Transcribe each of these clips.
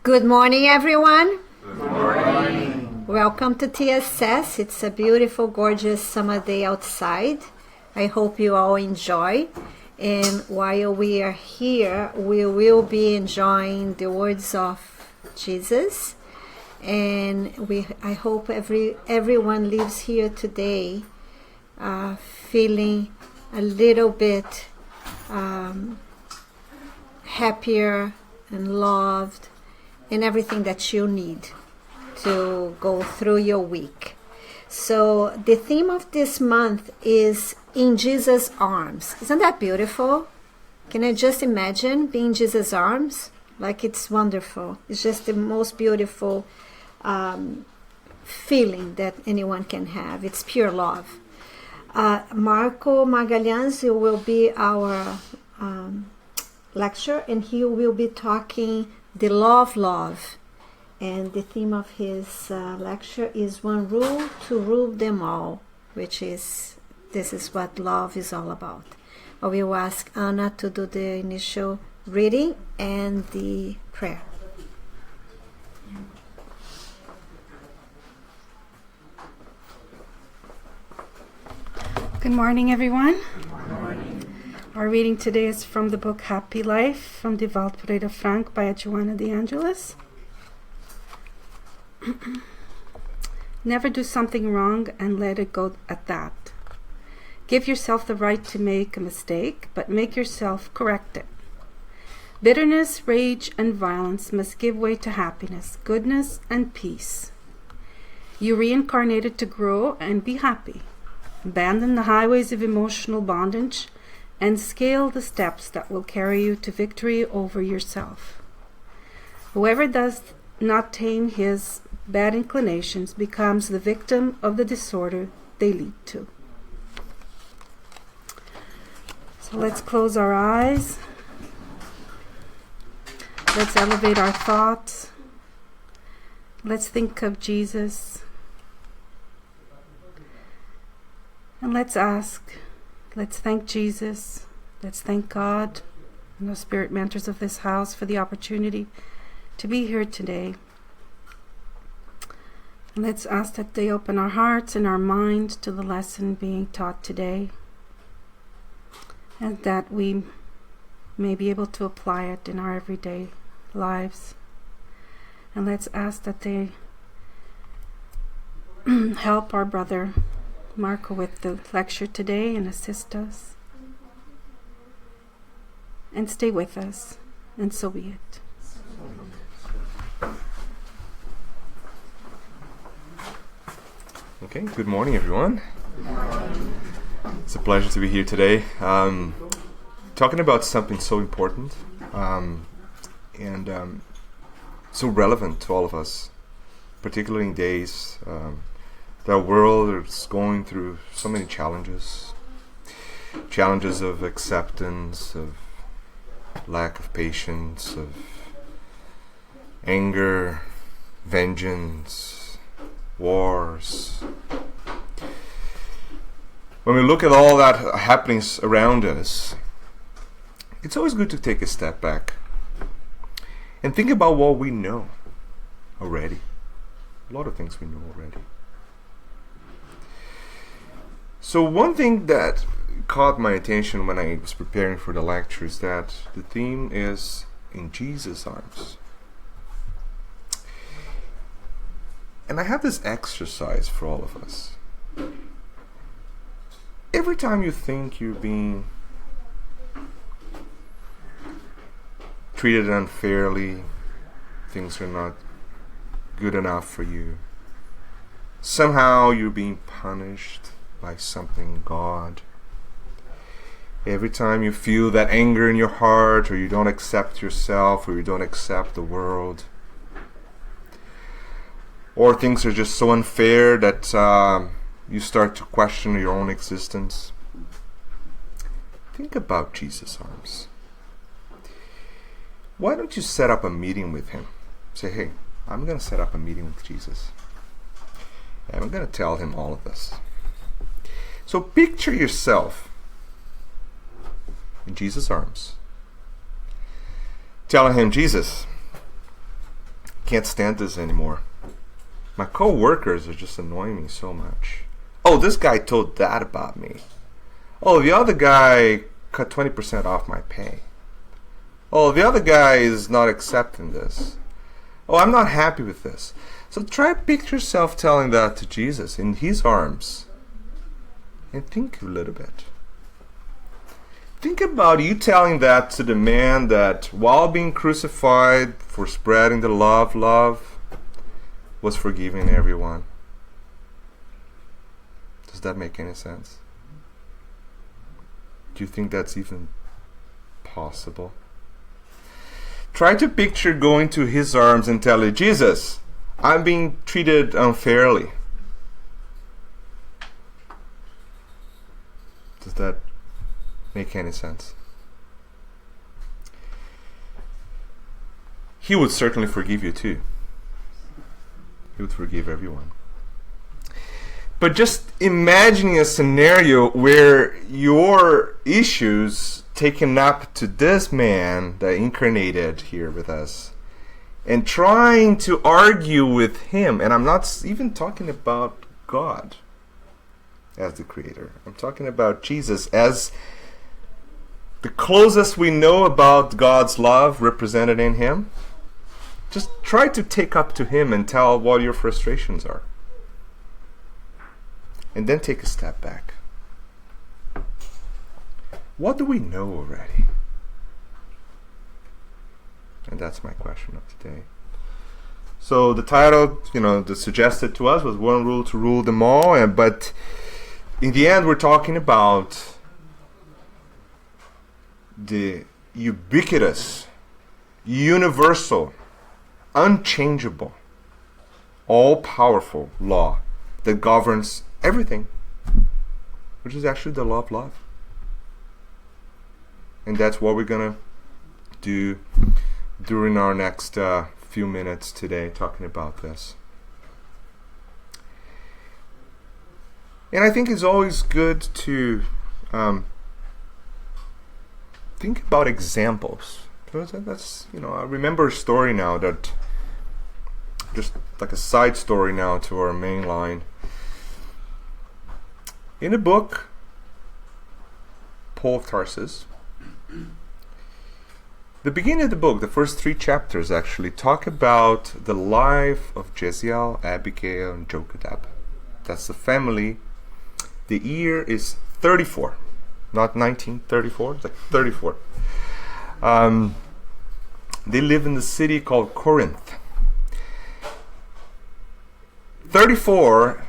Good morning, everyone. Good morning. Welcome to TSS. It's a beautiful, gorgeous summer day outside. I hope you all enjoy. And while we are here, we will be enjoying the words of Jesus. And I hope everyone leaves here today feeling a little bit happier and loved, and everything that you need to go through your week. So the theme of this month is In Jesus' Arms. Isn't that beautiful? Can I just imagine being in Jesus' arms? Like, it's wonderful. It's just the most beautiful feeling that anyone can have. It's pure love. Marco Magalhaes will be our lecturer, and he will be talking the law of love, and the theme of his lecture is one rule to rule them all, this is what love is all about. I will ask Anna to do the initial reading and the prayer. Good morning, everyone. Good morning. Our reading today is from the book Happy Life from Die Weltbrede Frank by Joanna de Angelis. Never do something wrong and let it go at that. Give yourself the right to make a mistake, but make yourself correct it. Bitterness, rage, and violence must give way to happiness, goodness, and peace. You reincarnated to grow and be happy. Abandon the highways of emotional bondage and scale the steps that will carry you to victory over yourself. Whoever does not tame his bad inclinations becomes the victim of the disorder they lead to. So let's close our eyes. Let's elevate our thoughts. Let's think of Jesus. And let's thank Jesus, let's thank God and the spirit mentors of this house for the opportunity to be here today. And let's ask that they open our hearts and our mind to the lesson being taught today, and that we may be able to apply it in our everyday lives. And let's ask that they help our brother Marco with the lecture today and assist us. And stay with us, and so be it. Okay, good morning, everyone. It's a pleasure to be here today, talking about something so important and so relevant to all of us, particularly in days the world is going through so many challenges of acceptance, of lack of patience, of anger, vengeance, wars. When we look at all that happenings around us, it's always good to take a step back and think about what we know already. A lot of things we know already. So one thing that caught my attention when I was preparing for the lecture is that the theme is In Jesus' Arms. And I have this exercise for all of us. Every time you think you're being treated unfairly, things are not good enough for you, somehow you're being punished by something God. Every time you feel that anger in your heart, or you don't accept yourself, or you don't accept the world, or things are just so unfair that you start to question your own existence, think about Jesus' arms. Why don't you set up a meeting with him? Say, hey, I'm going to set up a meeting with Jesus, and I'm going to tell him all of this. So picture yourself in Jesus' arms, telling him, Jesus, can't stand this anymore. My co-workers are just annoying me so much. Oh, this guy told that about me. Oh, the other guy cut 20% off my pay. Oh, the other guy is not accepting this. Oh, I'm not happy with this. So try to picture yourself telling that to Jesus in his arms. And think a little bit. Think about you telling that to the man that while being crucified for spreading the love, was forgiving everyone. Does that make any sense? Do you think that's even possible? Try to picture going to his arms and telling Jesus, I'm being treated unfairly. Does that make any sense? He would certainly forgive you too. He would forgive everyone. But just imagining a scenario where your issues taken up to this man that incarnated here with us and trying to argue with him, and I'm not even talking about God as the creator. I'm talking about Jesus as the closest we know about God's love represented in him. Just try to take up to him and tell what your frustrations are. And then take a step back. What do we know already? And that's my question of today. So the title, that suggested to us was One Rule to Rule Them All. But in the end, we're talking about the ubiquitous, universal, unchangeable, all-powerful law that governs everything, which is actually the law of love. And that's what we're going to do during our next few minutes today, talking about this. And I think it's always good to think about examples. That's, I remember a story now that, just like a side story now to our main line. In a book, Paul of Tarsus, the beginning of the book, the first 3 chapters actually talk about the life of Jezebel, Abigail, and Jochebed. That's the family. The year is 34, not 1934, it's like 34. They live in the city called Corinth. 34,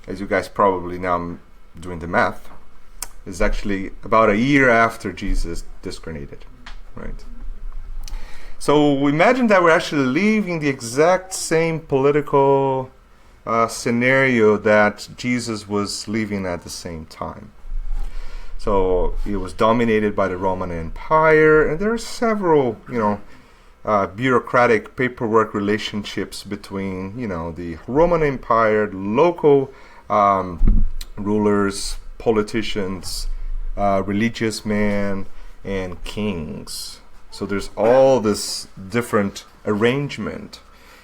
as you guys probably now, I'm doing the math, is actually about a year after Jesus discarnated, right? So imagine that we're actually living the exact same political scenario that Jesus was living at the same time. So it was dominated by the Roman Empire, and there are several, bureaucratic paperwork relationships between, the Roman Empire, local rulers, politicians, religious men, and kings. So there's all this different arrangement.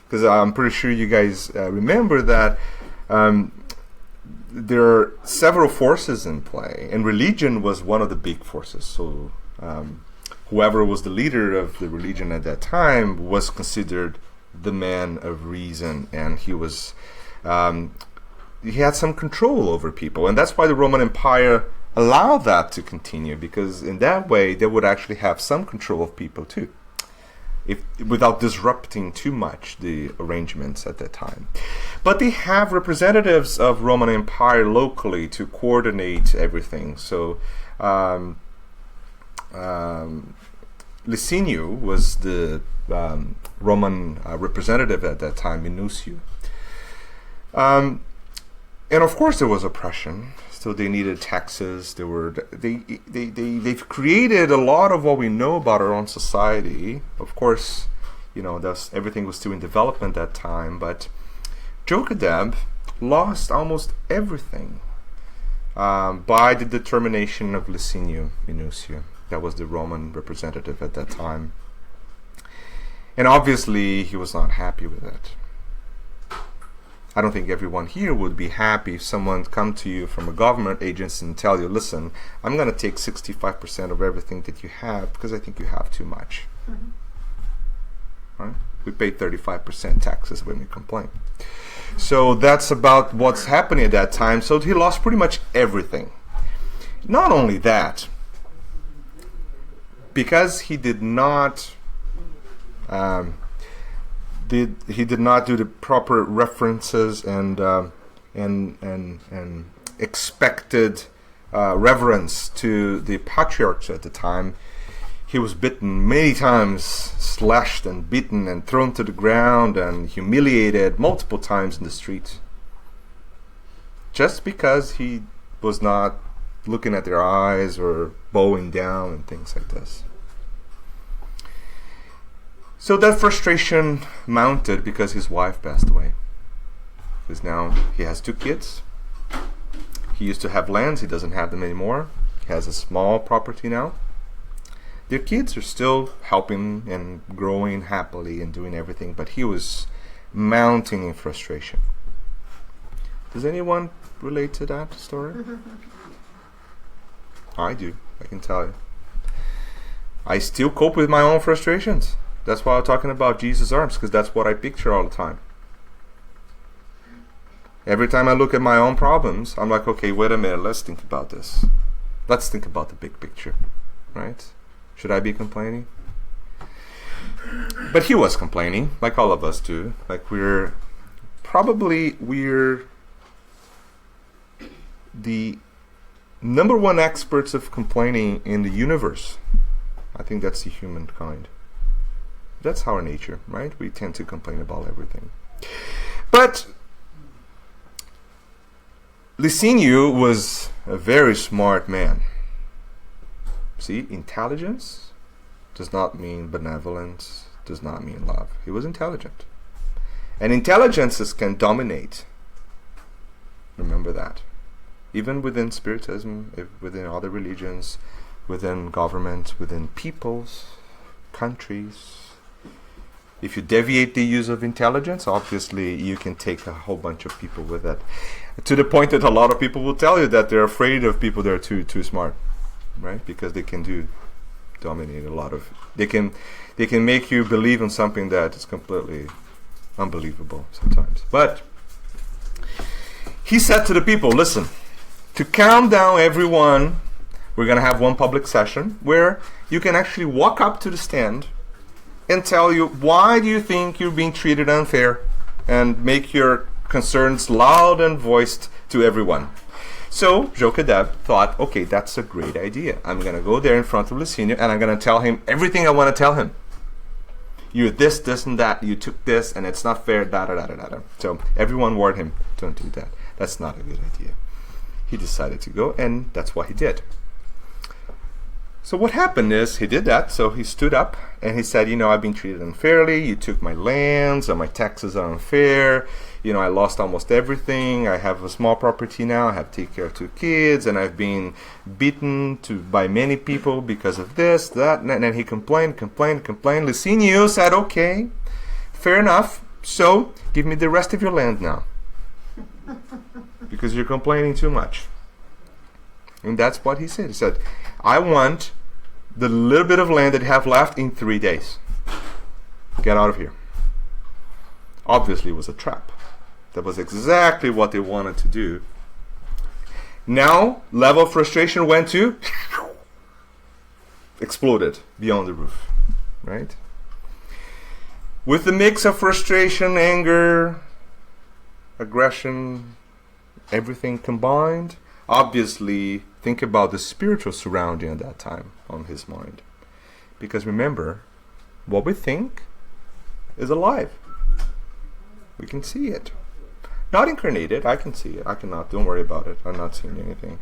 Because I'm pretty sure you guys remember that there are several forces in play, and religion was one of the big forces. So whoever was the leader of the religion at that time was considered the man of reason, and he was he had some control over people, and that's why the Roman Empire allowed that to continue, because in that way they would actually have some control of people too, without disrupting too much the arrangements at that time. But they have representatives of Roman Empire locally to coordinate everything. So Licinius was the Roman representative at that time, Minucius. And of course there was oppression. So they needed taxes. They've created a lot of what we know about our own society. Of course, everything was still in development at that time. But Jochebed lost almost everything by the determination of Licinius Minucius. That was the Roman representative at that time. And obviously, he was not happy with it. I don't think everyone here would be happy if someone come to you from a government agency and tell you, listen, I'm going to take 65% of everything that you have because I think you have too much. Right? We pay 35% taxes when we complain. So that's about what's happening at that time. So he lost pretty much everything. Not only that, because he did not do the proper references and expected reverence to the patriarchs at the time, he was bitten many times, slashed and beaten and thrown to the ground and humiliated multiple times in the street, just because he was not looking at their eyes or bowing down and things like this. So that frustration mounted because his wife passed away. Because now he has 2 kids. He used to have lands, he doesn't have them anymore. He has a small property now. Their kids are still helping and growing happily and doing everything, but he was mounting in frustration. Does anyone relate to that story? I do, I can tell you. I still cope with my own frustrations. That's why I'm talking about Jesus' arms, because that's what I picture all the time. Every time I look at my own problems, I'm like, okay, wait a minute, let's think about this. Let's think about the big picture, right? Should I be complaining? But he was complaining, like all of us do. Like we're the number 1 experts of complaining in the universe. I think that's the humankind. That's our nature, right? We tend to complain about everything. But Licinius was a very smart man. See, intelligence does not mean benevolence, does not mean love. He was intelligent. And intelligences can dominate. Remember that. Even within Spiritism, within other religions, within governments, within peoples, countries. If you deviate the use of intelligence, obviously you can take a whole bunch of people with it. To the point that a lot of people will tell you that they're afraid of people that are too smart, right? Because they can dominate a lot of. They can make you believe in something that is completely unbelievable sometimes. But he said to the people, listen, to calm down everyone, we're going to have one public session where you can actually walk up to the stand and tell you why do you think you're being treated unfair, and make your concerns loud and voiced to everyone. So Jochebed thought, okay, that's a great idea. I'm going to go there in front of Licinius and I'm going to tell him everything I want to tell him. You're this, and that. You took this and it's not fair, da. So everyone warned him, don't do that. That's not a good idea. He decided to go, and that's what he did. So what happened is he did that. So he stood up and he said, I've been treated unfairly. You took my lands and my taxes are unfair. I lost almost everything. I have a small property now. I have to take care of 2 kids, and I've been beaten by many people because of this, that, and then he complained. Licinius said, okay, fair enough. So give me the rest of your land now, because you're complaining too much. And that's what he said. He said, I want the little bit of land that you have left in 3 days. Get out of here. Obviously, it was a trap. That was exactly what they wanted to do. Now, level of frustration went to exploded beyond the roof, right? With the mix of frustration, anger, aggression, everything combined, obviously, think about the spiritual surrounding at that time on his mind. Because remember, what we think is alive. We can see it. Not incarnated, I can see it. I cannot, don't worry about it. I'm not seeing anything.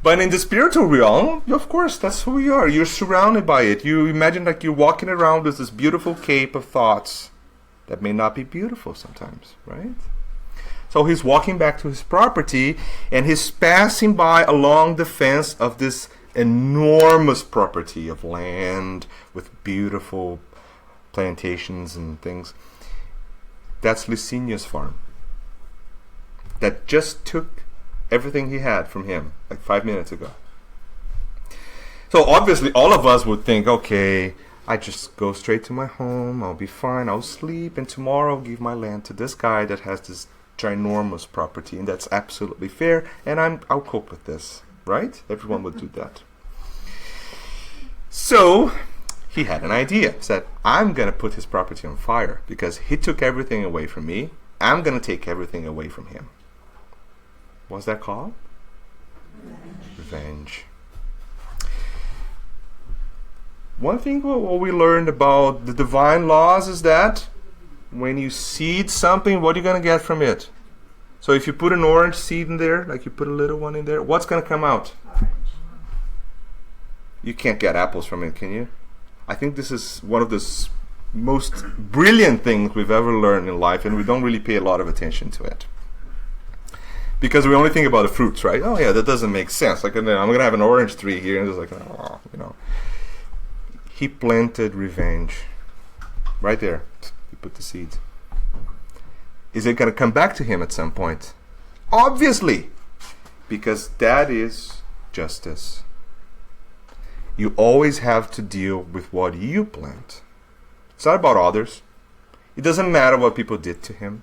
But in the spiritual realm, of course, that's who we are. You're surrounded by it. You imagine like you're walking around with this beautiful cape of thoughts that may not be beautiful sometimes, right? So he's walking back to his property, and he's passing by along the fence of this enormous property of land with beautiful plantations and things. That's Licinia's farm. That just took everything he had from him like 5 minutes ago. So obviously all of us would think, okay, I just go straight to my home, I'll be fine, I'll sleep, and tomorrow I'll give my land to this guy that has this ginormous property, and that's absolutely fair, and I'll cope with this, right? Everyone would do that. So he had an idea. He said, I'm going to put his property on fire because he took everything away from me. I'm going to take everything away from him. What's that called? Revenge. One thing what we learned about the divine laws is that when you seed something, what are you going to get from it? So if you put an orange seed in there, like you put a little one in there, what's going to come out? You can't get apples from it, can you? I think this is one of the most brilliant things we've ever learned in life, and we don't really pay a lot of attention to it. Because we only think about the fruits, right? Oh yeah, that doesn't make sense. Like, I'm going to have an orange tree here, and it's like, oh, you know. He planted revenge. Right there. He put the seeds. Is it going to come back to him at some point? Obviously. Because that is justice. You always have to deal with what you plant. It's not about others. It doesn't matter what people did to him.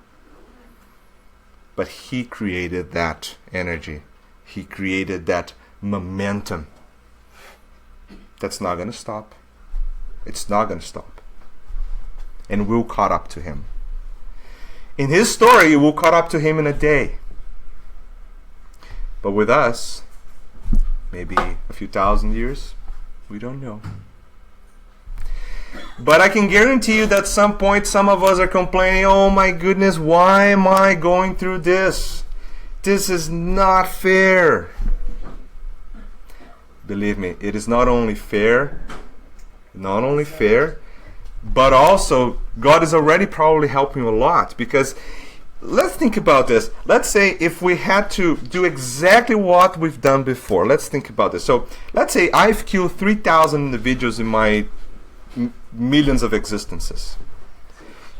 But he created that energy. He created that momentum. That's not going to stop. It's not going to stop. And we'll caught up to him. In his story, we'll caught up to him in a day. But with us, maybe a few thousand years, we don't know. But I can guarantee you that at some point some of us are complaining, oh my goodness, why am I going through this? This is not fair. Believe me, it is not only fair, but also God is already probably helping you a lot. Because let's think about this. Let's say if we had to do exactly what we've done before. Let's think about this. So let's say I've killed 3,000 individuals in my millions of existences.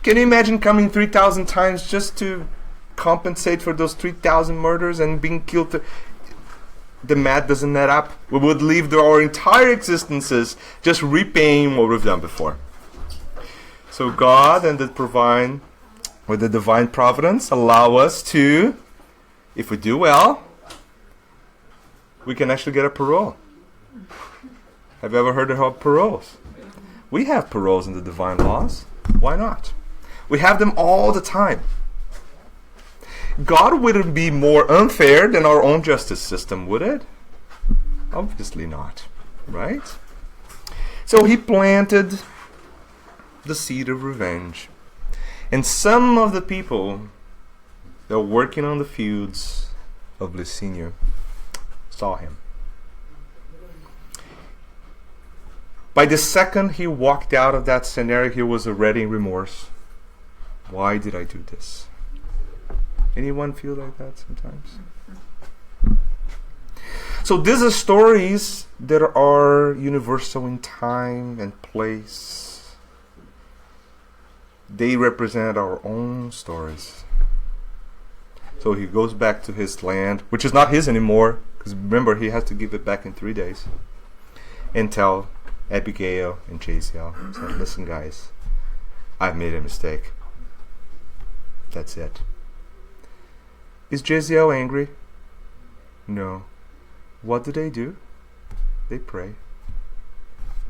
Can you imagine coming 3,000 times just to compensate for those 3,000 murders and being killed? The math doesn't net up. We would live our entire existences just repaying what we've done before. So God and the divine providence allow us to, if we do well, we can actually get a parole. Have you ever heard of paroles? We have paroles in the divine laws. Why not? We have them all the time. God wouldn't be more unfair than our own justice system, would it? Obviously not, right? So he planted the seed of revenge. And some of the people that were working on the fields of Licinia saw him. By the second he walked out of that scenario, he was already in remorse. Why did I do this? Anyone feel like that sometimes? So these are stories that are universal in time and place. They represent our own stories. So he goes back to his land, which is not his anymore, because remember, he has to give it back in 3 days, and tell Abigail and Jaziel, say, listen guys, I've made a mistake. That's it. Is Jaziel angry? No. What do? They pray.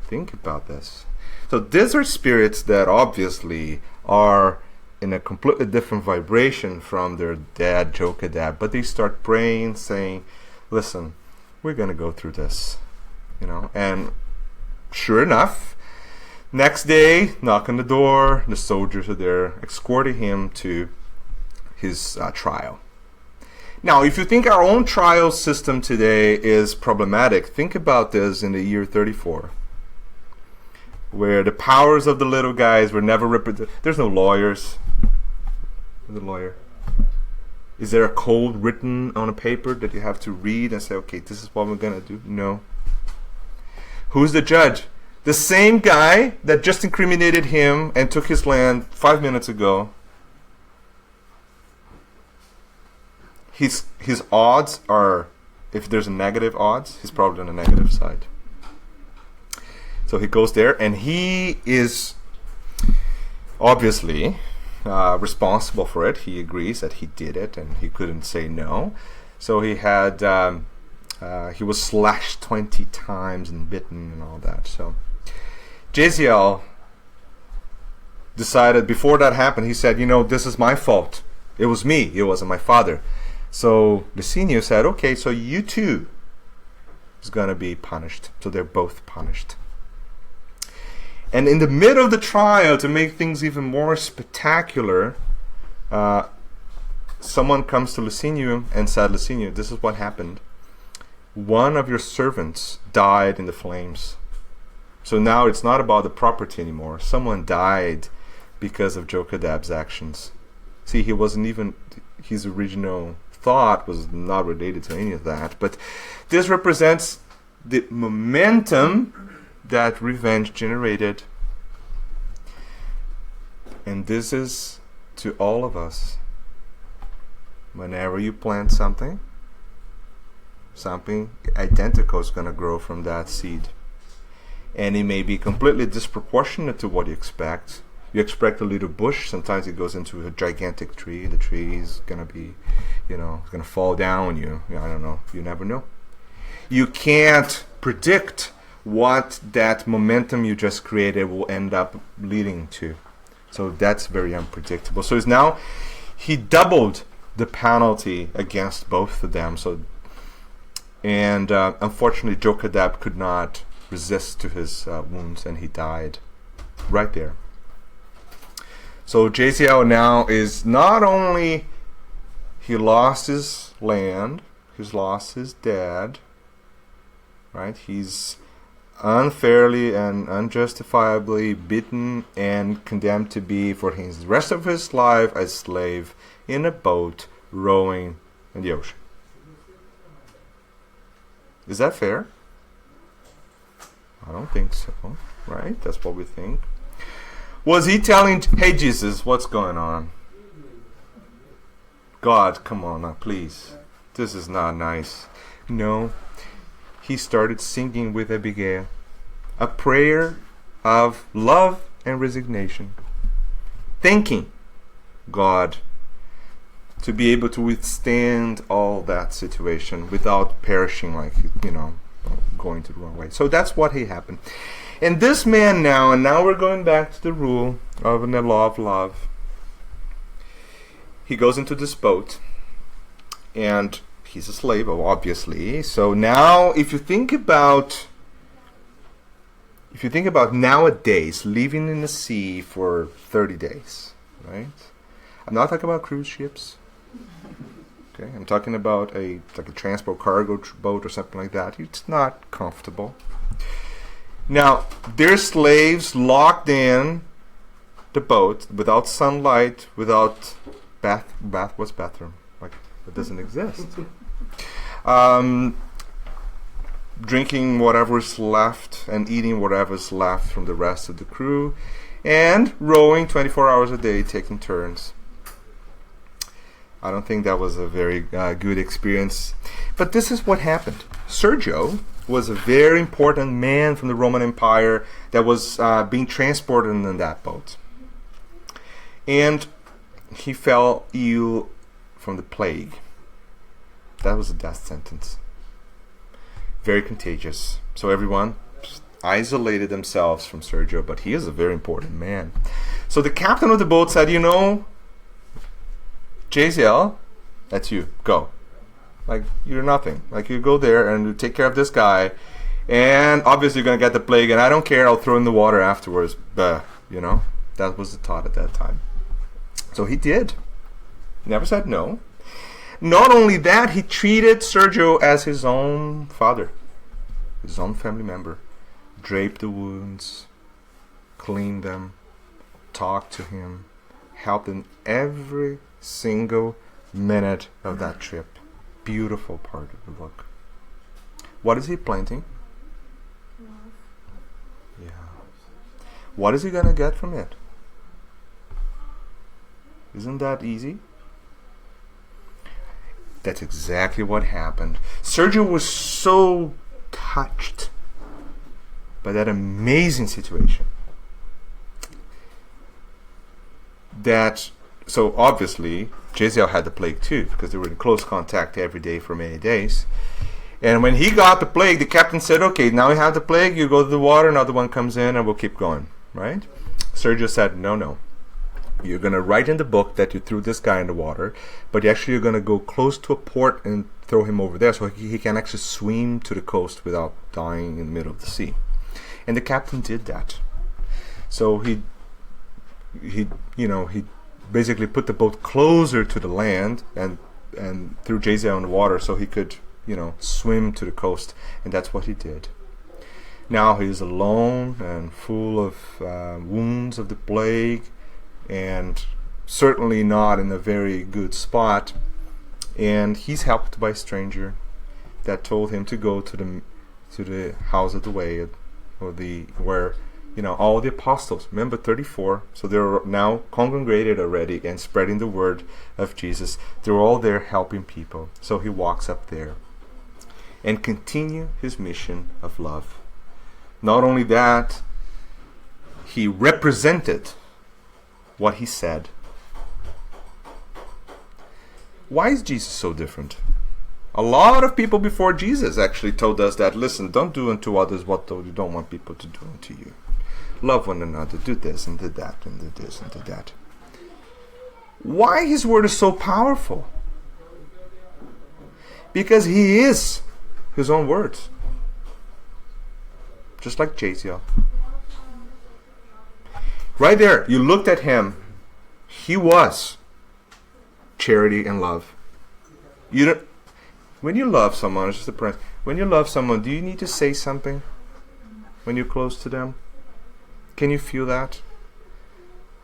Think about this. So these are spirits that obviously are in a completely different vibration from their dad, Jokadab, but they start praying, saying, listen, we're going to go through this. And sure enough, next day, knock on the door, the soldiers are there escorting him to his trial. Now, if you think our own trial system today is problematic, think about this in the year 34, where the powers of the little guys were never represented. There's no lawyers. Who's a lawyer? Is there a code written on a paper that you have to read and say, okay, this is what we're going to do? No. Who's the judge? The same guy that just incriminated him and took his land 5 minutes ago, his odds are, if there's a negative odds, he's probably on the negative side. So he goes there, and he is obviously responsible for it. He agrees that he did it, and he couldn't say no. So he had he was slashed 20 times and bitten and all that. So Jaziel decided, before that happened, he said, this is my fault. It was me. It wasn't my father. So Licinius said, okay, so you too is going to be punished. So they're both punished. And in the middle of the trial, to make things even more spectacular, someone comes to Licinius and said, Licinius, this is what happened. One of your servants died in the flames. So now it's not about the property anymore. Someone died because of Jochadab's actions. See, he wasn't even, his original thought was not related to any of that. But this represents the momentum that revenge generated. And this is to all of us. Whenever you plant something identical is going to grow from that seed. And it may be completely disproportionate to what you expect. You expect a little bush, sometimes it goes into a gigantic tree. The tree is going to be, it's going to fall down on you. I don't know. You never know. You can't predict what that momentum you just created will end up leading to. So that's very unpredictable. So it's now, he doubled the penalty against both of them. So, and unfortunately, Jochadab could not resist to his wounds, and he died right there. So Jaziel now is not only he lost his land, he's lost his dad, right? He's unfairly and unjustifiably beaten and condemned to be for his rest of his life a slave in a boat rowing in the ocean. Is that fair? I don't think so, right? That's what we think. Was he telling, hey Jesus, what's going on? God, come on now, please. This is not nice. No. He started singing with Abigail a prayer of love and resignation, thanking God to be able to withstand all that situation without perishing, going to the wrong way. So that's what happened. And this man now, and now we're going back to the rule of the law of love. He goes into this boat, and he's a slave, obviously. So now, if you think about nowadays, living in the sea for 30 days, right? I'm not talking about cruise ships. Okay, I'm talking about a transport cargo boat or something like that. It's not comfortable. Now, they're slaves locked in the boat without sunlight, without what's bathroom? It doesn't exist. Drinking whatever's left and eating whatever's left from the rest of the crew, and rowing 24 hours a day, taking turns. I don't think that was a very good experience. But this is what happened. Sergio was a very important man from the Roman Empire that was being transported in that boat. And he fell ill from the plague. That was a death sentence. Very contagious. So everyone isolated themselves from Sergio, but he is a very important man. So the captain of the boat said, Jaziel, that's you, go. You're nothing. You go there and you take care of this guy, and obviously you're going to get the plague, and I don't care, I'll throw in the water afterwards. That was the thought at that time. So he did. Never said no. Not only that, he treated Sergio as his own father, his own family member. Draped the wounds, cleaned them, talked to him, helped in every single minute of that trip. Beautiful part of the book. What is he planting? Love. Yeah. what is he going to get from it? Isn't that easy? That's exactly what happened. Sergio was so touched by that amazing situation that, so obviously, Jaziel had the plague too, because they were in close contact every day for many days. And when he got the plague, the captain said, okay, now we have the plague, you go to the water, another one comes in, and we'll keep going, right? Sergio said, no. You're going to write in the book that you threw this guy in the water, but actually you're going to go close to a port and throw him over there so he can actually swim to the coast without dying in the middle of the sea. And the captain did that. So he basically put the boat closer to the land and threw Jaziel in the water so he could, swim to the coast. And that's what he did. Now he's alone and full of wounds of the plague, and certainly not in a very good spot. And he's helped by a stranger that told him to go to the house of the way, or where all the apostles. Remember 34. So they're now congregated already and spreading the word of Jesus. They're all there helping people. So he walks up there and continue his mission of love. Not only that, he represented what he said. Why is Jesus so different? A lot of people before Jesus actually told us that, listen, don't do unto others what you don't want people to do unto you. Love one another, do this and do that and do this and do that. Why his word is so powerful? Because he is his own words. Just like Jaziel. Right there, you looked at him. He was charity and love. When you love someone, it's just a principle. When you love someone, do you need to say something when you're close to them? Can you feel that?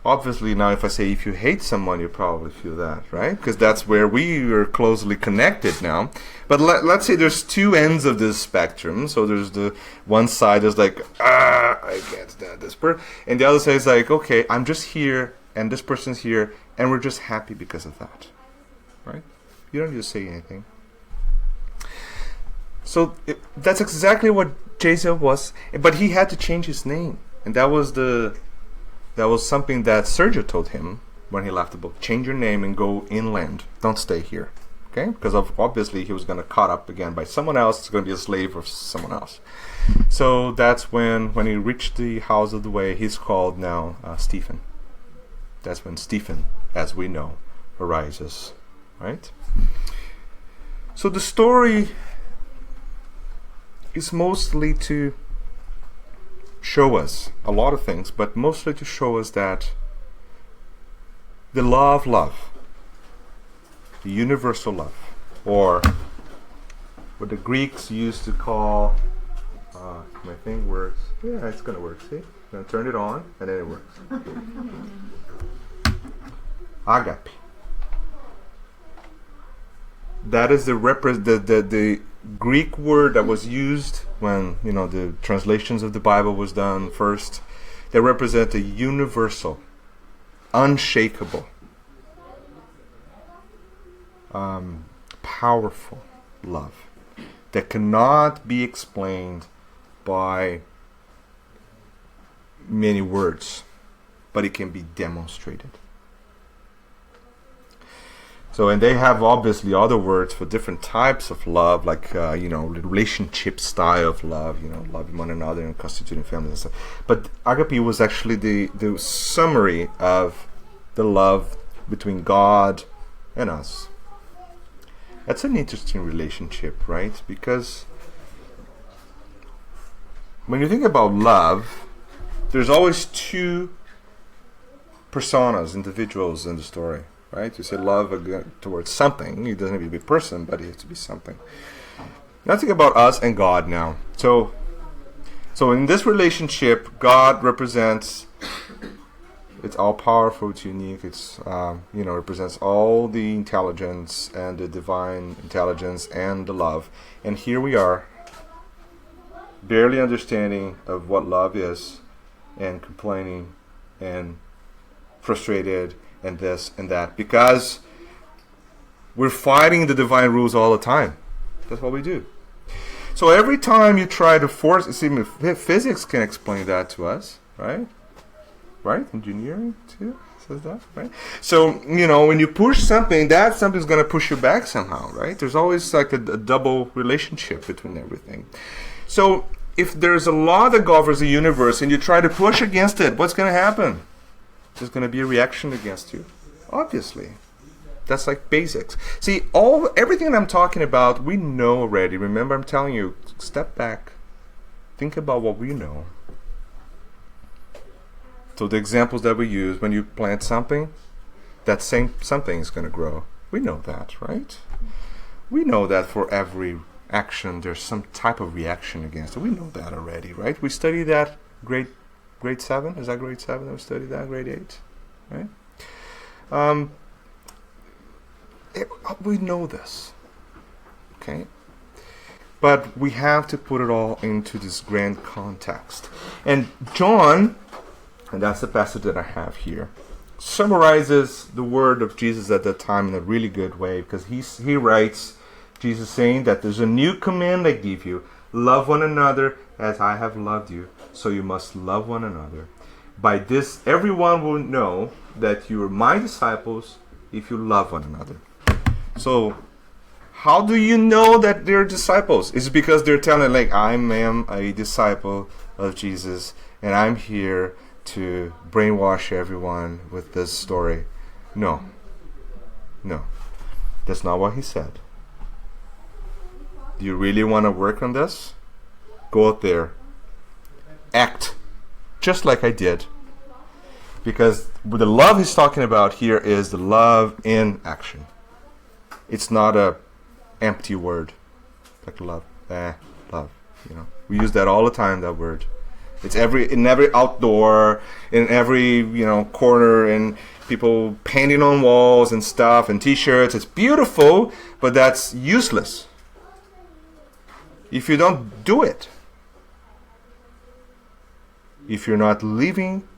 Obviously, now if I say if you hate someone, you probably feel that, right? Because that's where we are closely connected now. But let's say there's two ends of this spectrum. So there's the one side is like, I can't stand this person. And the other side is like, okay, I'm just here, and this person's here, and we're just happy because of that, right? You don't need to say anything. So that's exactly what Jaziel was. But he had to change his name. And that was something that Sergio told him when he left the book. Change your name and go inland. Don't stay here. Okay? Because obviously he was going to caught up again by someone else. It's going to be a slave of someone else. So that's when he reached the house of the way, he's called now Stephen. That's when Stephen, as we know, arises. Right? So the story is mostly to show us a lot of things, but mostly to show us that the law of love, the universal love, or what the Greeks used to call, my thing works. Yeah, it's going to work. See? I'm going to turn it on, and then it works. Agape. That is the Greek word that was used when the translations of the Bible was done first. They represent a universal, unshakable, powerful love that cannot be explained by many words, but it can be demonstrated. So, and they have obviously other words for different types of love, like, relationship style of love, loving one another and constituting families and stuff. But agape was actually the summary of the love between God and us. That's an interesting relationship, right? Because when you think about love, there's always two personas, individuals in the story. Right? You say love towards something. It doesn't have to be a person, but it has to be something. Now think about us and God now. So in this relationship, God represents, it's all powerful, it's unique, it's represents all the intelligence and the divine intelligence and the love. And here we are, barely understanding of what love is, and complaining and frustrated and this and that, because we're fighting the divine rules all the time. That's what we do. So every time you try to force, see, physics can explain that to us, right? Right? Engineering too says that, right? So, when you push something, that something's going to push you back somehow, right? There's always like a double relationship between everything. So if there's a law that governs the universe and you try to push against it, what's going to happen? There's going to be a reaction against you, obviously. That's like basics. See, everything that I'm talking about, we know already. Remember, I'm telling you, step back. Think about what we know. So the examples that we use, when you plant something, that same something is going to grow. We know that, right? We know that for every action, there's some type of reaction against it. We know that already, right? We study that grade 7. Is that grade 7 that we studied that? Grade 8, right? We know this, okay? But we have to put it all into this grand context. And John, and that's the passage that I have here, summarizes the word of Jesus at that time in a really good way, because he writes, Jesus saying that there's a new command I give you, love one another as I have loved you, so you must love one another. By this, everyone will know that you are my disciples if you love one another. So, how do you know that they're disciples? Is it because they're telling, like, I am a disciple of Jesus, and I'm here to brainwash everyone with this story? No. That's not what he said. Do you really want to work on this? Go out there. Act just like I did. Because the love he's talking about here is the love in action. It's not a empty word like love. Love. We use that all the time, that word. It's in every outdoor, in every corner, and people painting on walls and stuff and T-shirts. It's beautiful, but that's useless if you don't do it. If you're not living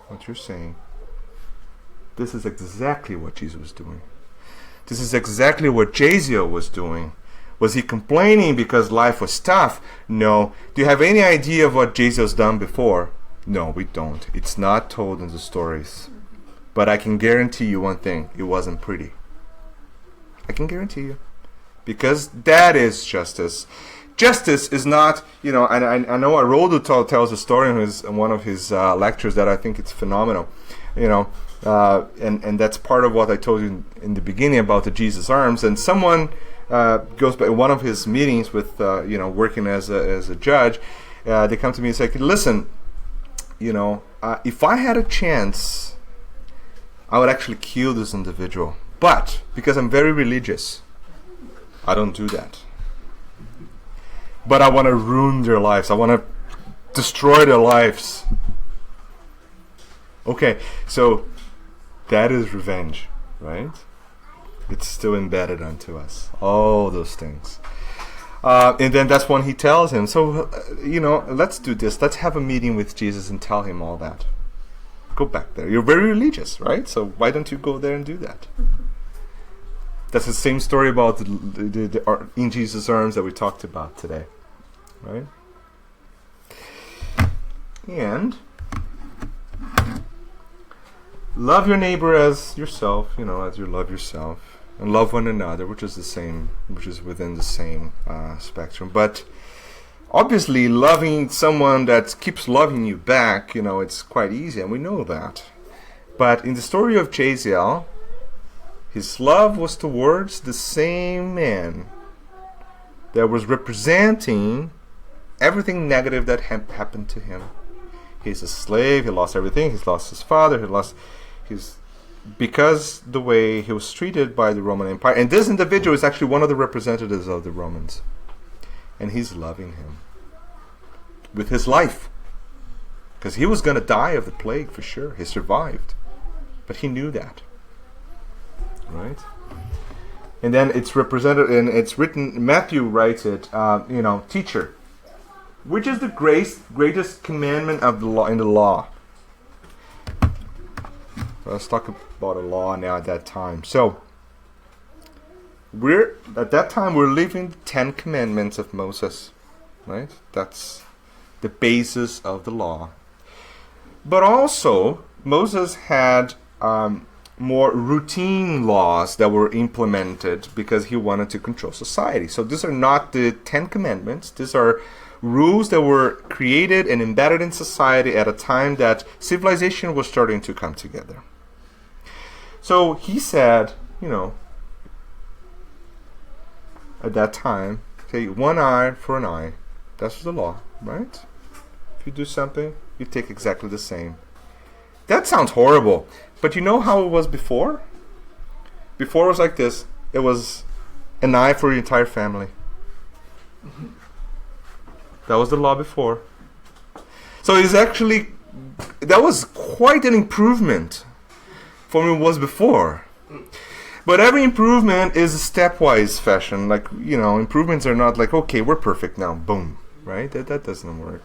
what you're saying. This is exactly what Jesus was doing. This is exactly what Jaziel was doing. Was he complaining because life was tough? No. Do you have any idea of what Jaziel's done before? No, we don't. It's not told in the stories. But I can guarantee you one thing. It wasn't pretty. I can guarantee you. Because that is justice. Justice is not, and I know Haroldo tells a story in one of his lectures that I think it's phenomenal. And that's part of what I told you in the beginning about the Jesus arms. And someone goes by one of his meetings with working as a judge. They come to me and say, listen, if I had a chance, I would actually kill this individual. But because I'm very religious, I don't do that. But I want to ruin their lives. I want to destroy their lives. Okay, so that is revenge, right? It's still embedded onto us. All those things. And then that's when he tells him, so, let's do this. Let's have a meeting with Jesus and tell him all that. Go back there. You're very religious, right? So why don't you go there and do that? That's the same story about the in Jesus' arms that we talked about today, right? And love your neighbor as yourself, as you love yourself, and love one another, which is within the same spectrum. But obviously, loving someone that keeps loving you back, it's quite easy, and we know that. But in the story of Jaziel, his love was towards the same man that was representing everything negative that happened to him. He's a slave, he lost everything, he's lost his father, because the way he was treated by the Roman Empire. And this individual is actually one of the representatives of the Romans. And he's loving him with his life. Because he was going to die of the plague for sure. He survived. But he knew that. Right? And then it's represented, and it's written, Matthew writes it, teacher, Which is the greatest commandment of the law in the law? Let's talk about a law now at that time. So, at that time we're living the 10 commandments of Moses, right? That's the basis of the law. But also, Moses had more routine laws that were implemented because he wanted to control society. So these are not the 10 commandments. These are rules that were created and embedded in society at a time that civilization was starting to come together. So he said, at that time, okay, one eye for an eye. That's the law, right? If you do something, you take exactly the same. That sounds horrible. But you know how it was before? Before it was like this. It was an eye for your entire family. That was the law before. So it's actually, that was quite an improvement from what it was before. But every improvement is a stepwise fashion. Like, improvements are not like, okay, we're perfect now, boom, right? That doesn't work.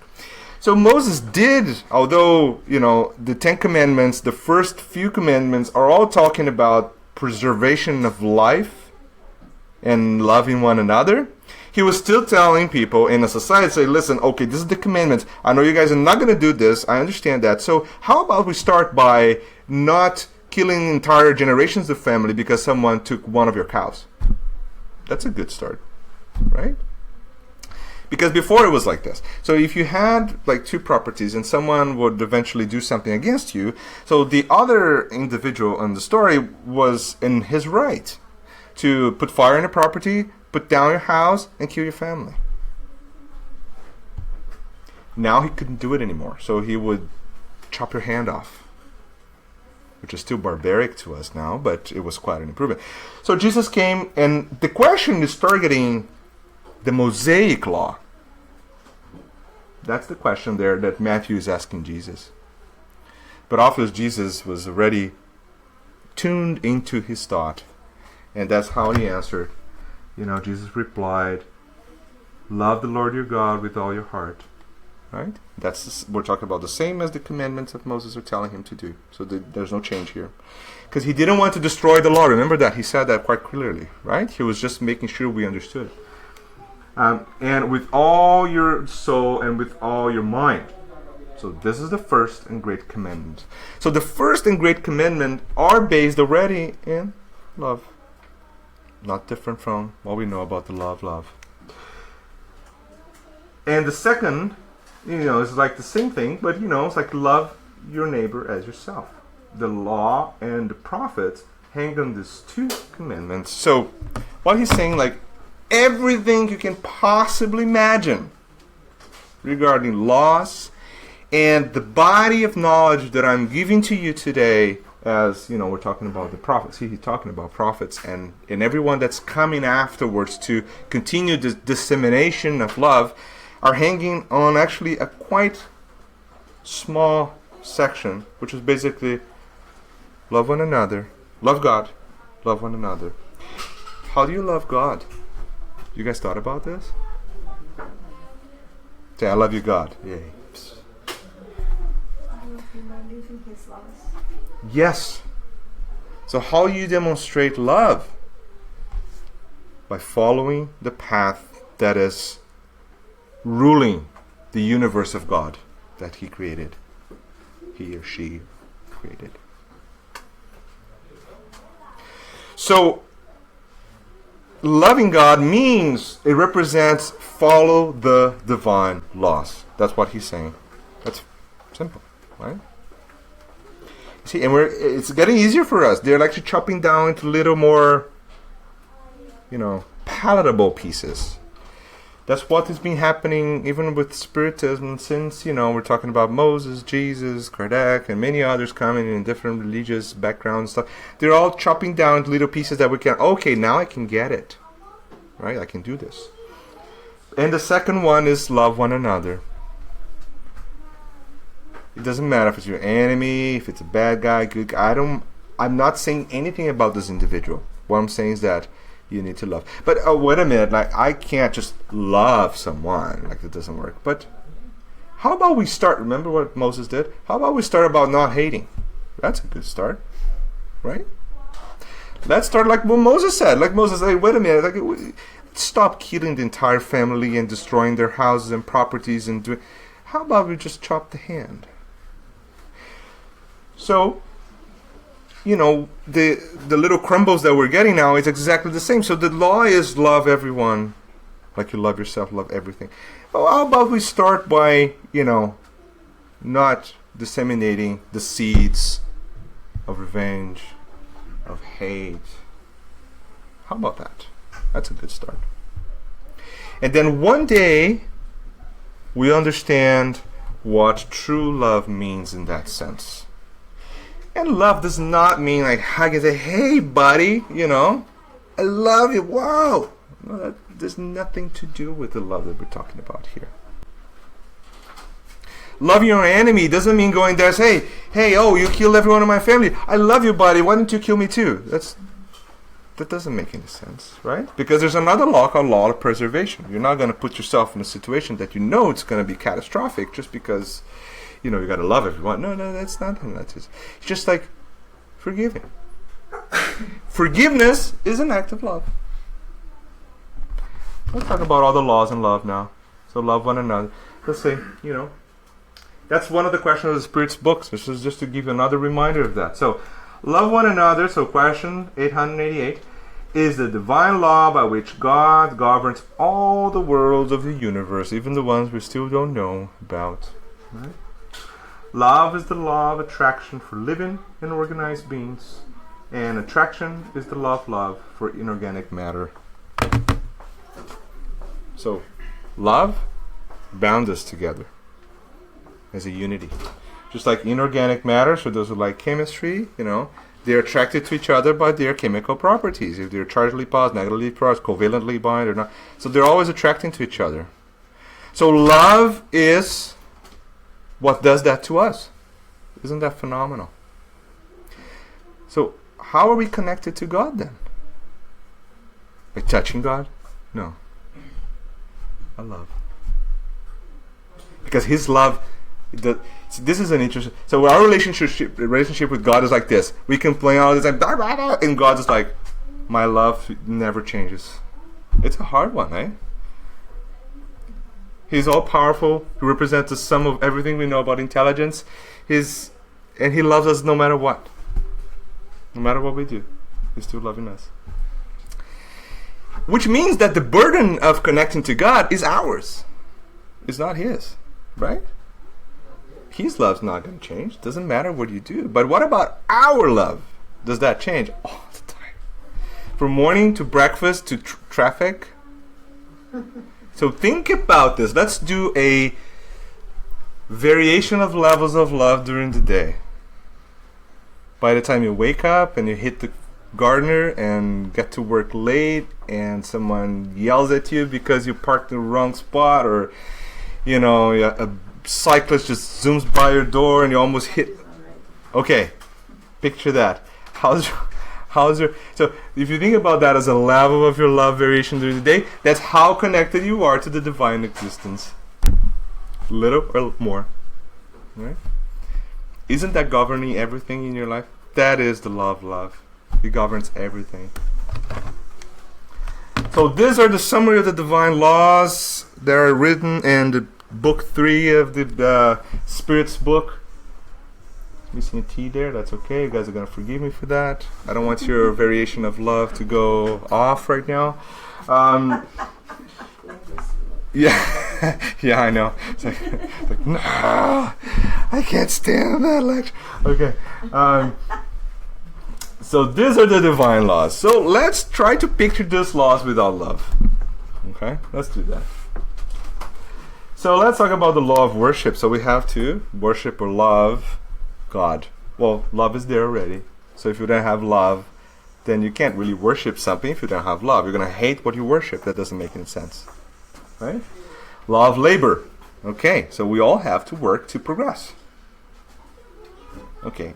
So Moses did, although, the 10 commandments, the first few commandments are all talking about preservation of life and loving one another. He was still telling people in a society, say, listen, okay, this is the commandments. I know you guys are not going to do this. I understand that. So how about we start by not killing entire generations of family because someone took one of your cows? That's a good start, right? Because before it was like this. So if you had like 2 properties and someone would eventually do something against you, so the other individual in the story was in his right to put fire in a property, put down your house, and kill your family. Now he couldn't do it anymore. So he would chop your hand off, which is still barbaric to us now, but it was quite an improvement. So Jesus came, and the question is targeting the Mosaic law. That's the question there that Matthew is asking Jesus. But obviously Jesus was already tuned into his thought, and that's how he answered. Jesus replied, love the Lord your God with all your heart. Right? We're talking about the same as the commandments of Moses are telling him to do. So there's no change here. Because he didn't want to destroy the law. Remember that. He said that quite clearly. Right? He was just making sure we understood. And with all your soul and with all your mind. So this is the first and great commandment. So the first and great commandment are based already in love. Not different from what we know about the law of love. And the second, is like the same thing, but it's like love your neighbor as yourself. The law and the prophets hang on these 2 commandments. So what he's saying, like everything you can possibly imagine regarding laws and the body of knowledge that I'm giving to you today, as we're talking about the prophets. He's talking about prophets and everyone that's coming afterwards to continue the dissemination of love are hanging on actually a quite small section, which is basically love one another, love God, love one another. How do you love God? You guys thought about this? Say, I love you, God. Yay. Yes. So how you demonstrate love? By following the path that is ruling the universe of God that he created. He or she created. So loving God means it represents follow the divine laws. That's what he's saying. That's simple, right? See, and it's getting easier for us. They're actually chopping down into little more, palatable pieces. That's what has been happening even with Spiritism since, we're talking about Moses, Jesus, Kardec, and many others coming in different religious backgrounds and stuff. They're all chopping down into little pieces that we can, okay, now I can get it. Right? I can do this. And the second one is love one another. It doesn't matter if it's your enemy, if it's a bad guy, good guy. I'm not saying anything about this individual. What I'm saying is that you need to love. But wait a minute, like I can't just love someone, like it doesn't work. But how about we start, remember what Moses did? How about we start about not hating? That's a good start, right? Let's start like what Moses said. Like Moses said, wait a minute, like, stop killing the entire family and destroying their houses and properties and doing. How about we just chop the hand? So, you know, the little crumbles that we're getting now is exactly the same. So the law is love everyone like you love yourself, love everything. Well, how about we start by, you know, not disseminating the seeds of revenge, of hate. How about that? That's a good start. And then one day, we understand what true love means in that sense. And love does not mean like hug and say, hey buddy, you know, I love you, wow. No, there's nothing to do with the love that we're talking about here. Love your enemy doesn't mean going there and say, hey, oh, you killed everyone in my family. I love you, buddy. Why don't you kill me too? That doesn't make any sense, right? Because there's another law called law of preservation. You're not going to put yourself in a situation that you know it's going to be catastrophic just because, you know, you got to love everyone. No, that's not. It's just like forgiving. Forgiveness is an act of love. Let's talk about all the laws in love now. So love one another. Let's say, you know, that's one of the questions of the Spirit's books. This is just to give you another reminder of that. So, love one another, so question 888, is the divine law by which God governs all the worlds of the universe, even the ones we still don't know about. Right? Love is the law of attraction for living and organized beings, and attraction is the law of love for inorganic matter. So, love bound us together as a unity. Just like inorganic matter, so those who like chemistry, you know, they're attracted to each other by their chemical properties. If they're chargedly positive, negatively positive, covalently bind or not. So they're always attracting to each other. So love is what does that to us. Isn't that phenomenal? So how are we connected to God then? By touching God? No. I love. Because His love, this is an interesting. So our relationship with God is like this. We complain all the time, and God is like, my love never changes. It's a hard one, eh? He's all powerful. He represents the sum of everything we know about intelligence. And He loves us no matter what. No matter what we do, He's still loving us. Which means that the burden of connecting to God is ours. It's not His, right? His love's not going to change. Doesn't matter what you do. But what about our love? Does that change? All the time. From morning to breakfast to traffic. So think about this. Let's do a variation of levels of love during the day. By the time you wake up and you hit the gardener and get to work late and someone yells at you because you parked in the wrong spot, or, you know, a cyclist just zooms by your door and you almost hit. Okay, picture that. How's your so if you think about that as a level of your love variation during the day, that's how connected you are to the divine existence. Little or more, right? Isn't that governing everything in your life? That is the love. It governs everything. So these are the summary of the divine laws that are written in the book 3 of the Spirit's book. Missing a T there, that's okay. You guys are going to forgive me for that. I don't want your variation of love to go off right now. Yeah, yeah, I know. It's like, no, I can't stand that lecture. Okay. So these are the divine laws. So let's try to picture these laws without love. Okay, let's do that. So let's talk about the law of worship. So we have to worship or love God. Well, love is there already. So if you don't have love, then you can't really worship something if you don't have love. You're going to hate what you worship. That doesn't make any sense. Right? Law of labor. Okay, so we all have to work to progress. Okay.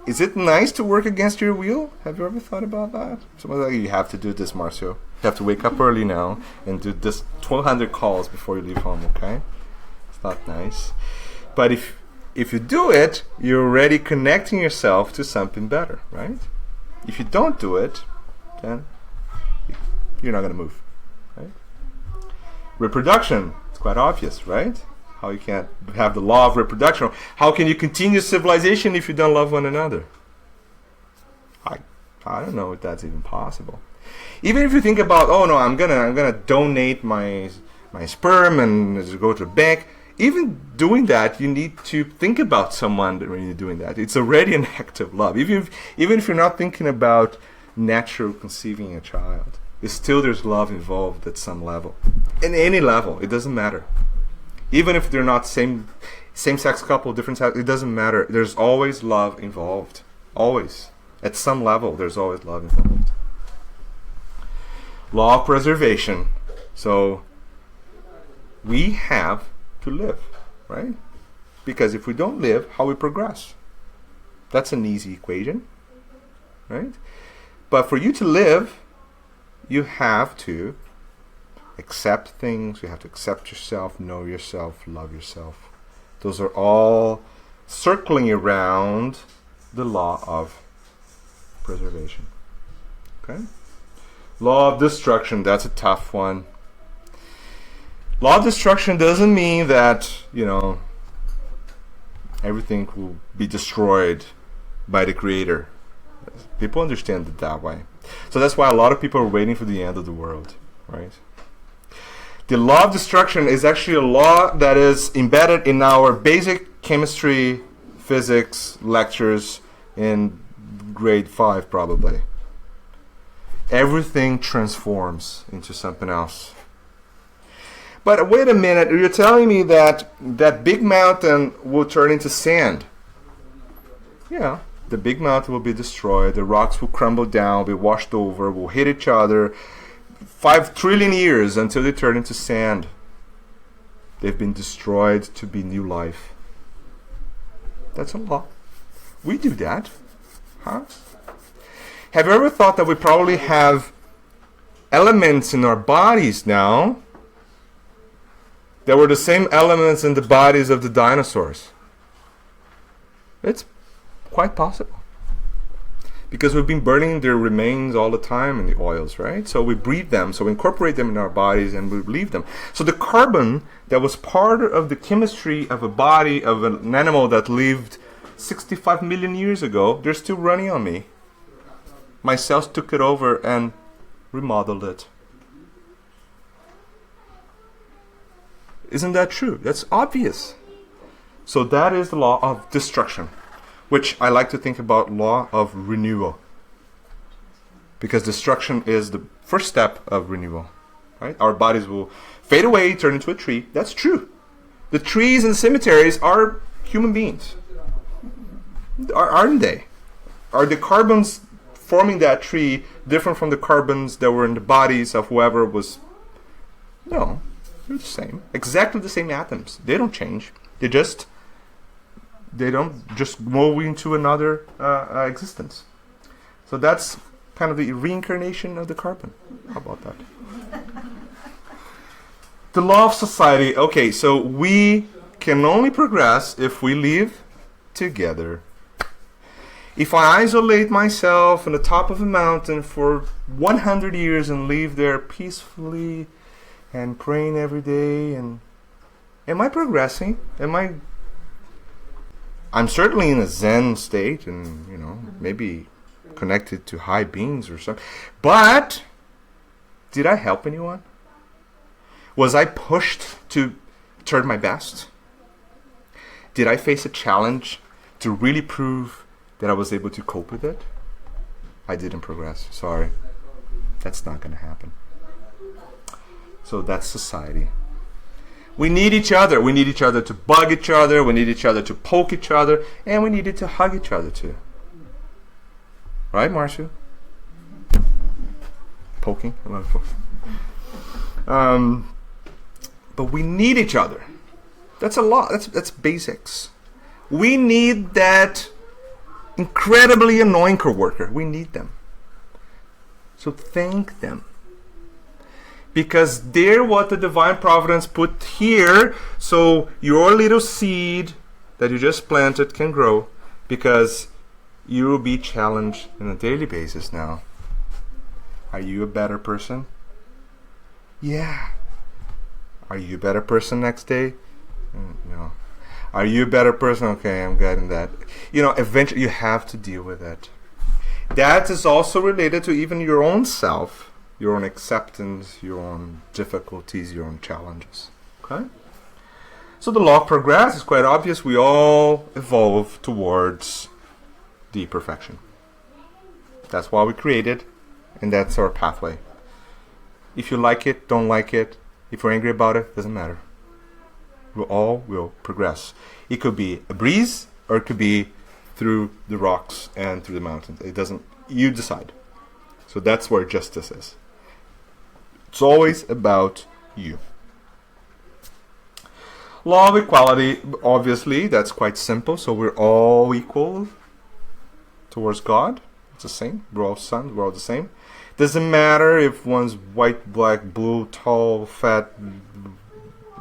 is it nice to work against your will? Have you ever thought about that? Someone's like, you have to do this, Marcio. You have to wake up early now and do this 1,200 calls before you leave home, okay? It's not nice. But if you do it, you're already connecting yourself to something better, right? If you don't do it, then you're not going to move, right? Reproduction, it's quite obvious, right? How you can't have the law of reproduction. How can you continue civilization if you don't love one another? I don't know if that's even possible. Even if you think about, oh no, I'm gonna donate my sperm and go to the bank. Even doing that, you need to think about someone when you're doing that. It's already an act of love. Even if you're not thinking about natural conceiving a child, there's love involved at some level. In any level, it doesn't matter. Even if they're not same-sex couple, different sex, it doesn't matter. There's always love involved. Always. At some level, there's always love involved. Law of preservation. So, we have to live, right? Because if we don't live, how we progress? That's an easy equation, right? But for you to live, you have to accept things, you have to accept yourself, know yourself, love yourself. Those are all circling around the law of preservation. Okay? Law of destruction, that's a tough one. Law of destruction doesn't mean that, everything will be destroyed by the Creator. People understand it that way. So that's why a lot of people are waiting for the end of the world, right? The law of destruction is actually a law that is embedded in our basic chemistry, physics lectures in grade 5 probably. Everything transforms into something else. But wait a minute, you're telling me that that big mountain will turn into sand. Yeah, the big mountain will be destroyed, the rocks will crumble down, be washed over, will hit each other, 5 trillion years until they turn into sand. They've been destroyed to be new life. That's a law. We do that. Huh? Have you ever thought that we probably have elements in our bodies now that were the same elements in the bodies of the dinosaurs? It's quite possible. Because we've been burning their remains all the time in the oils, right? So we breathe them, so we incorporate them in our bodies and we leave them. So the carbon that was part of the chemistry of a body of an animal that lived 65 million years ago, they're still running on me. My cells took it over and remodeled it. Isn't that true? That's obvious. So that is the law of destruction, which I like to think about law of renewal. Because destruction is the first step of renewal. Right? Our bodies will fade away, turn into a tree. That's true. The trees in the cemeteries are human beings. Aren't they? Are the carbons forming that tree different from the carbons that were in the bodies of whoever was? No, they're the same. Exactly the same atoms. They don't change. They don't just move into another existence. So that's kind of the reincarnation of the carbon. How about that? The law of society. Okay, so we can only progress if we live together. If I isolate myself on the top of a mountain for 100 years and live there peacefully and praying every day, and am I progressing? I'm certainly in a Zen state and, maybe connected to high beings or something. But did I help anyone? Was I pushed to turn my best? Did I face a challenge to really prove that I was able to cope with it? I didn't progress. Sorry. That's not going to happen. So that's society. We need each other. We need each other to bug each other. We need each other to poke each other. And we needed to hug each other too. Right, Marcia? Poking? But we need each other. That's a lot. That's basics. We need that incredibly annoying coworker. We need them. So thank them. Because they're what the divine providence put here, so your little seed that you just planted can grow, because you will be challenged on a daily basis now. Are you a better person? Yeah. Are you a better person next day? No. Are you a better person? Okay, I'm getting that. Eventually you have to deal with it. That is also related to even your own self, your own acceptance, your own difficulties, your own challenges. Okay? So the law of progress is quite obvious. We all evolve towards the perfection. That's why we created, and that's our pathway. If you like it, don't like it, if you're angry about it, doesn't matter. We all will progress. It could be a breeze, or it could be through the rocks and through the mountains. It doesn't, you decide. So that's where justice is. It's always about you. Law of equality, obviously, that's quite simple. So we're all equal towards God. It's the same. We're all sons. We're all the same. Doesn't matter if one's white, black, blue, tall, fat.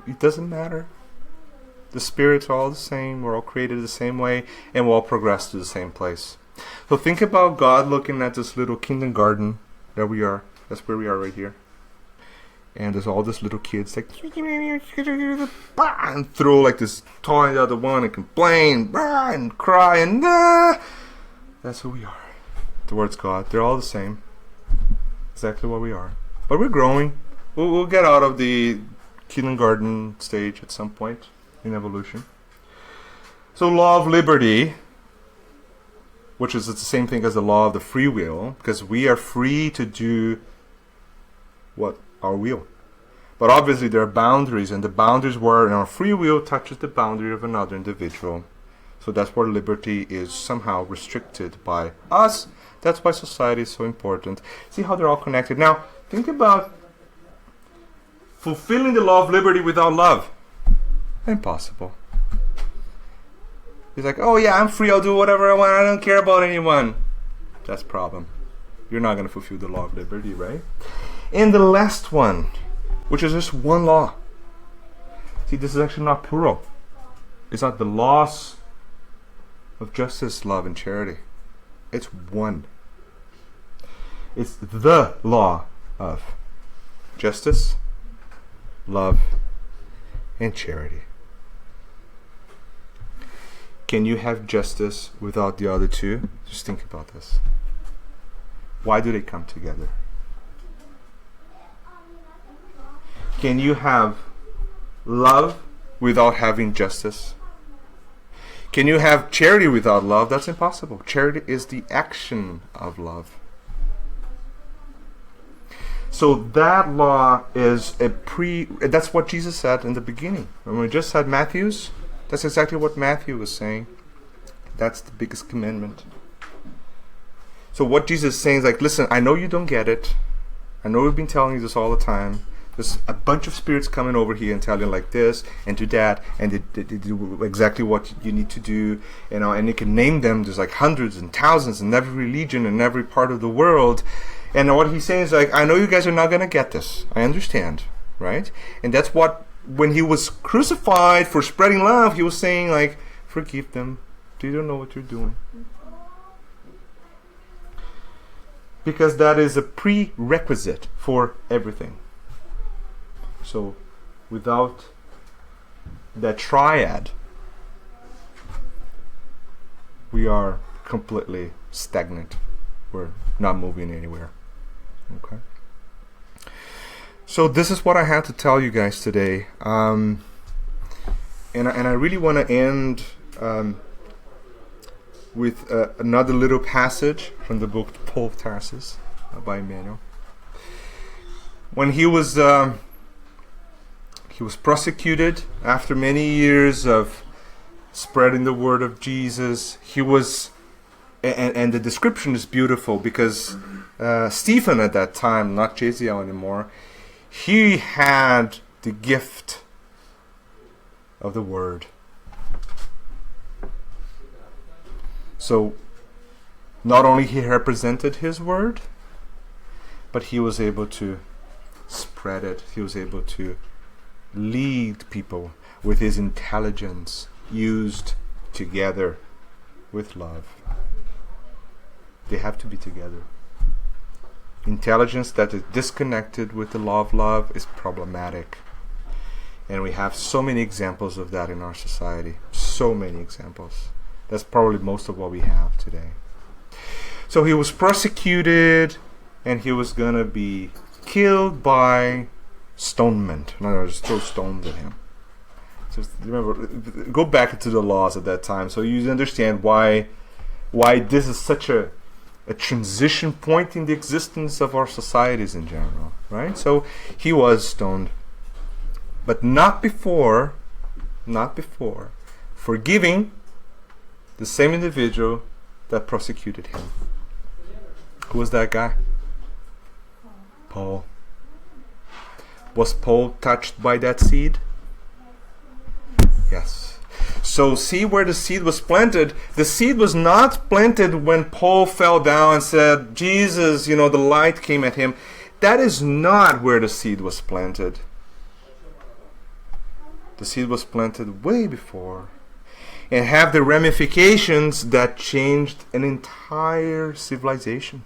It doesn't matter. The spirits are all the same. We're all created the same way, and we'll all progress to the same place. So think about God looking at this little kindergarten that we are. That's where we are right here. And there's all these little kids like and throw like this toy at the other one and complain and cry and that's who we are towards God. They're all the same. Exactly what we are. But we're growing. We'll get out of the kindergarten stage at some point in evolution. So law of liberty, which is the same thing as the law of the free will, because we are free to do what our will. But obviously there are boundaries, and the boundaries where our free will touches the boundary of another individual. So that's where liberty is somehow restricted by us. That's why society is so important. See how they're all connected. Now, think about fulfilling the law of liberty without love. Impossible. He's like, oh yeah, I'm free, I'll do whatever I want, I don't care about anyone. That's a problem. You're not going to fulfill the law of liberty, right? And the last one, which is just one law. See, this is actually not plural. It's not the laws of justice, love, and charity. It's one. It's the law of justice, love, and charity. Can you have justice without the other two? Just think about this. Why do they come together? Can you have love without having justice? Can you have charity without love? That's impossible. Charity is the action of love. So that law is that's what Jesus said in the beginning. When we just said Matthew's, that's exactly what Matthew was saying. That's the biggest commandment. So what Jesus is saying is like, listen, I know you don't get it. I know we've been telling you this all the time. There's a bunch of spirits coming over here and telling you like this and do that, and they do exactly what you need to do, and you can name them. There's like hundreds and thousands in every religion in every part of the world. And what he's saying is like, I know you guys are not going to get this. I understand, right? And that's what, when he was crucified for spreading love, he was saying like, forgive them. They don't know what you're doing. Because that is a prerequisite for everything. So, without that triad, we are completely stagnant. We're not moving anywhere. Okay. So this is what I had to tell you guys today, and I really want to end with another little passage from the book Paul of Tarsus by Emmanuel. When he was prosecuted after many years of spreading the word of Jesus. He was, and the description is beautiful because Stephen at that time, not Jaziel anymore, he had the gift of the word. So not only he represented his word, but he was able to spread it. He was able to lead people with his intelligence used together with love. They have to be together. Intelligence that is disconnected with the law of love is problematic. And we have so many examples of that in our society. So many examples. That's probably most of what we have today. So he was prosecuted, and he was going to be killed by stonement. In other words, throw stones at him. So remember, go back to the laws at that time, so you understand why this is such a transition point in the existence of our societies in general, right? So he was stoned, but not before forgiving the same individual that prosecuted him. Who was that guy? Paul. Was Paul touched by that seed? Yes. So see where the seed was planted. The seed was not planted when Paul fell down and said, Jesus, the light came at him. That is not where the seed was planted. The seed was planted way before, and have the ramifications that changed an entire civilization.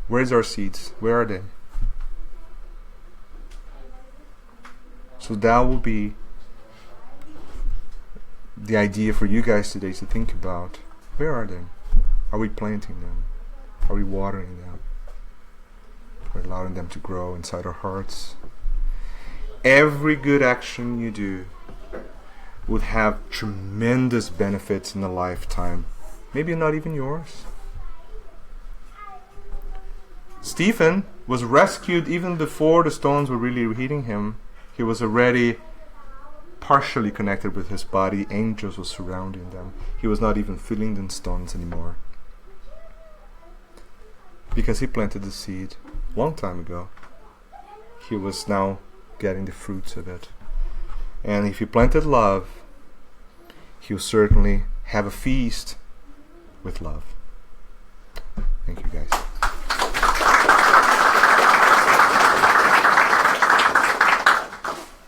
Where's our seeds? Where are they? So that will be the idea for you guys today to think about. Where are they? Are we planting them? Are we watering them? Are we allowing them to grow inside our hearts? Every good action you do would have tremendous benefits in a lifetime. Maybe not even yours. Stephen was rescued even before the stones were really hitting him. He was already partially connected with his body. Angels were surrounding them. He was not even feeling the stones anymore, because he planted the seed a long time ago. He was now getting the fruits of it. And if he planted love, he'll certainly have a feast with love. Thank you, guys.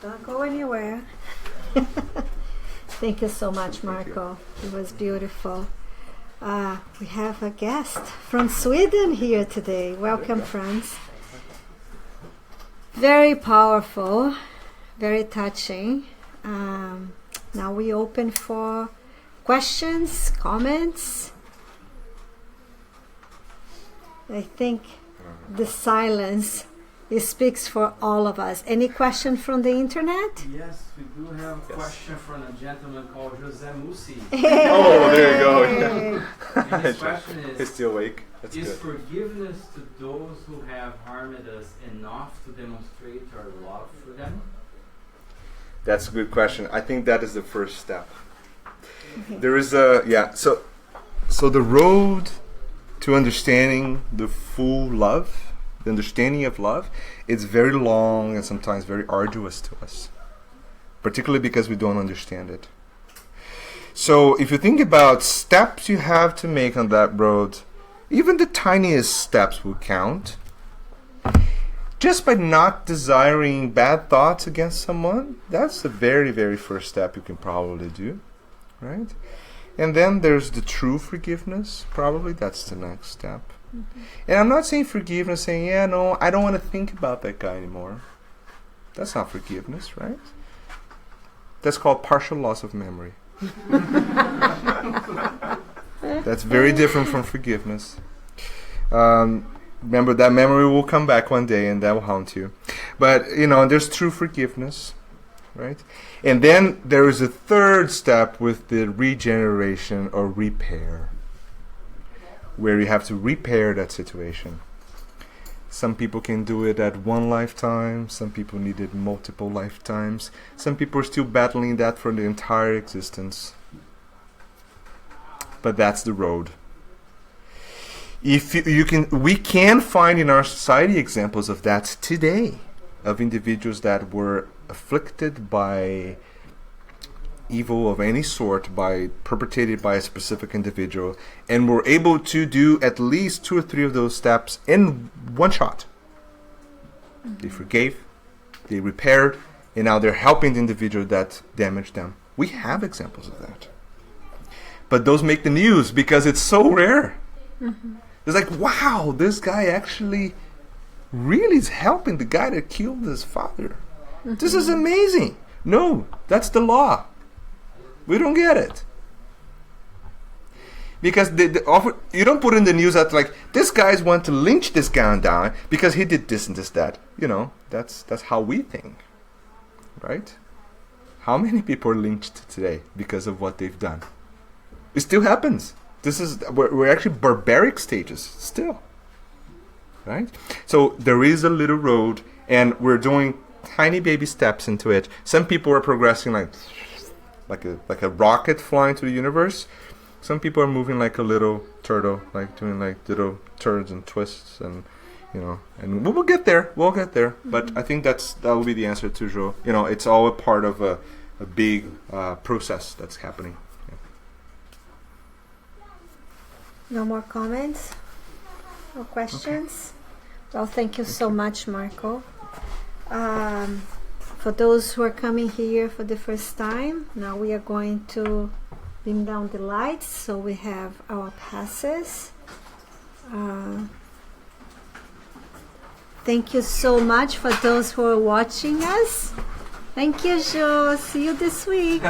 Don't go anywhere. Thank you so much, Marco. It was beautiful. We have a guest from Sweden here today. Welcome, friends. Very powerful, very touching. Now we open for questions, comments. I think the silence, it speaks for all of us. Any question from the internet? Yes, we do have a question from a gentleman called Jose Musi. Oh, there you go. And his question is, He's still awake. That's is good. forgiveness to those who have harmed us enough to demonstrate our love for them? That's a good question. I think that is the first step. Okay. There is so the road to understanding the full love, the understanding of love, it's very long and sometimes very arduous to us, particularly because we don't understand it. So if you think about steps you have to make on that road, even the tiniest steps will count. Just by not desiring bad thoughts against someone, that's the very, very first step you can probably do, right? And then there's the true forgiveness. Probably that's the next step. Mm-hmm. And I'm not saying forgiveness, saying, I don't want to think about that guy anymore. That's not forgiveness, right? That's called partial loss of memory. That's very different from forgiveness. Remember, that memory will come back one day and that will haunt you. But, there's true forgiveness, right? And then there is a third step with the regeneration or repair, where you have to repair that situation. Some people can do it at one lifetime. Some people need it multiple lifetimes. Some people are still battling that for the entire existence. But that's the road. We can find in our society examples of that today, of individuals that were afflicted by evil of any sort perpetrated by a specific individual, and were able to do at least 2 or 3 of those steps in one shot. They forgave, they repaired, and now they're helping the individual that damaged them. We have examples of that. But those make the news because it's so rare. It's like, wow, this guy actually really is helping the guy that killed his father. This is amazing. No, that's the law. We don't get it. Because you don't put in the news that like, this guy's want to lynch this guy down because he did this and this, that. You know, that's how we think. Right? How many people are lynched today because of what they've done? It still happens. We're actually barbaric stages still. Right? So there is a little road, and we're doing tiny baby steps into it. Some people are progressing like a rocket flying to the universe. Some people are moving like a little turtle, like doing like little turns and twists, and and we'll get there. We'll get there. But I think that will be the answer to Jo. It's all a part of a big process that's happening. No more comments? No questions? Okay. Well, thank you so much, Marco. For those who are coming here for the first time, now we are going to dim down the lights so we have our passes. Thank you so much for those who are watching us. Thank you, Jo. See you this week.